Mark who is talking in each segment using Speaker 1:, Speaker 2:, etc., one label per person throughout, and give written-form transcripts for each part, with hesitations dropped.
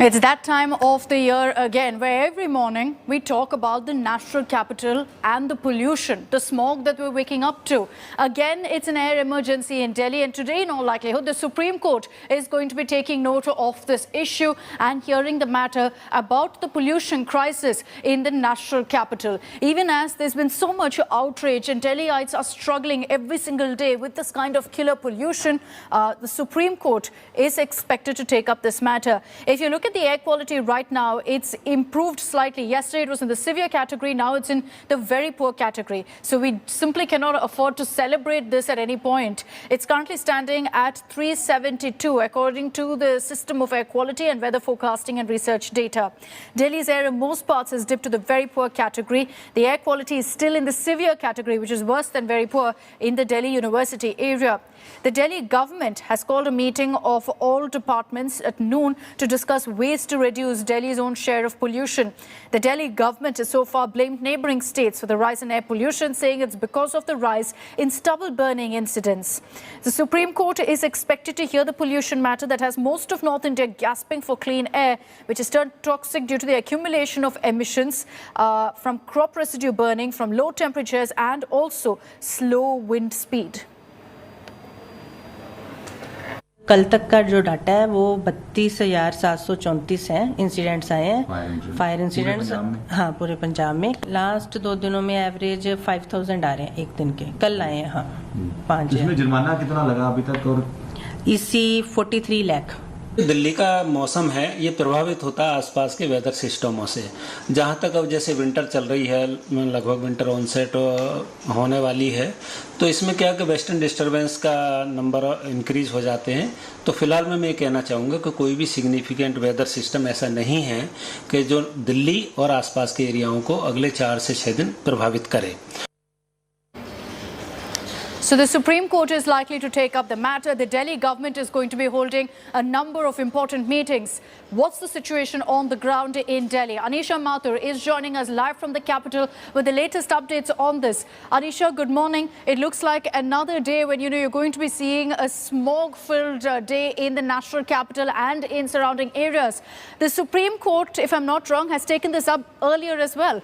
Speaker 1: It's that time of the year again where every morning we talk about the national capital and the pollution, the smog that we're waking up to. Again, it's an air emergency in Delhi, and today in all likelihood the Supreme Court is going to be taking note of this issue and hearing the matter about the pollution crisis in the national capital. Even as there's been so much outrage and Delhiites are struggling every single day with this kind of killer pollution, the Supreme Court is expected to take up this matter. If you look at the air quality right now, it's improved slightly. Yesterday it was in the severe category, now it's in the very poor category. So we simply cannot afford to celebrate this at any point. It's currently standing at 372 according to the System of Air Quality and Weather Forecasting and Research data. Delhi's air in most parts has dipped to the very poor category. The air quality is still in the severe category, which is worse than very poor in the Delhi University area. The Delhi government has called a meeting of all departments at noon to discuss ways to reduce Delhi's own share of pollution. The Delhi government has so far blamed neighbouring states for the rise in air pollution, saying it's because of the rise in stubble burning incidents. The Supreme Court is expected to hear the pollution matter that has most of North India gasping for clean air, which is turned toxic due to the accumulation of emissions from crop residue burning, from low temperatures and also slow wind speed.
Speaker 2: कल तक का जो data है वो 32,734 हैं incidents आए हैं fire incidents. हाँ, पूरे पंजाब में लास्ट 2 दिनों में एवरेज 5,000 आ रहे हैं एक दिन के। कल आए हैं, हाँ 5।
Speaker 3: इसमें जुर्माना कितना लगा अभी तक? और
Speaker 2: इसी 43 लाख।
Speaker 4: दिल्ली का मौसम है ये प्रभावित होता है आसपास के वेदर सिस्टमों से। जहाँ तक अब जैसे विंटर चल रही है, लगभग विंटर ऑनसेट होने वाली है, तो इसमें क्या है कि वेस्टर्न डिस्टर्बेंस का नंबर इंक्रीज हो जाते हैं। तो फिलहाल मैं ये कहना चाहूँगा कि कोई भी सिग्निफिकेंट वेदर सिस्टम ऐसा नहीं है कि जो दिल्ली और आसपास के एरियाओं को अगले 4 से 6 दिन प्रभावित करे।
Speaker 1: So the Supreme Court is likely to take up the matter. The Delhi government is going to be holding a number of important meetings. What's the situation on the ground in Delhi? Anisha Mathur is joining us live from the capital with the latest updates on this. Anisha, good morning. It looks like another day when you're going to be seeing a smog-filled day in the national capital and in surrounding areas. The Supreme Court, if I'm not wrong, has taken this up earlier as well.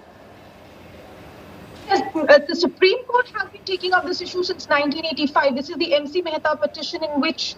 Speaker 5: Yes, the Supreme Court has been taking up this issue since 1985. This is the MC Mehta petition in which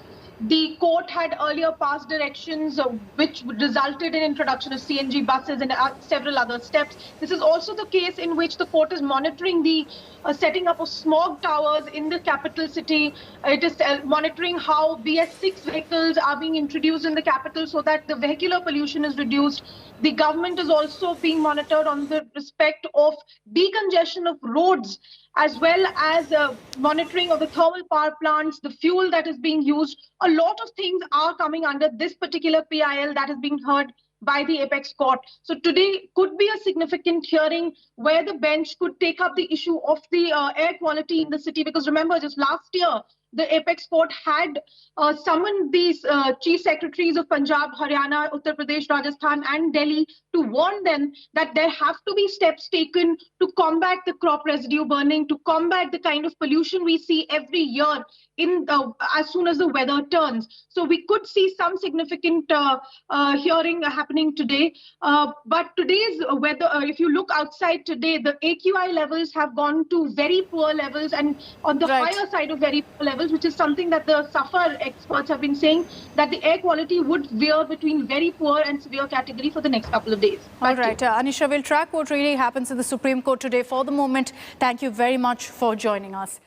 Speaker 5: the court had earlier passed directions which resulted in introduction of CNG buses and several other steps. This is also the case in which the court is monitoring the setting up of smog towers in the capital city. It is monitoring how BS6 vehicles are being introduced in the capital so that the vehicular pollution is reduced. The government is also being monitored on the respect of decongestion of roads, as well as monitoring of the thermal power plants, the fuel that is being used. A lot of things are coming under this particular PIL that is being heard by the apex court. So today could be a significant hearing where the bench could take up the issue of the air quality in the city, because remember, just last year the apex court had summoned these chief secretaries of Punjab, Haryana, Uttar Pradesh, Rajasthan and Delhi to warn them that there have to be steps taken to combat the crop residue burning, to combat the kind of pollution we see every year in as soon as the weather turns. So we could see some significant hearing happening today. But today's weather, if you look outside today, the AQI levels have gone to very poor levels and on the higher side of very poor levels, which is something that the SAFAR experts have been saying, that the air quality would veer between very poor and severe category for the next couple of days.
Speaker 1: All right, Anisha, we'll track what really happens in the Supreme Court today. For the moment, thank you very much for joining us.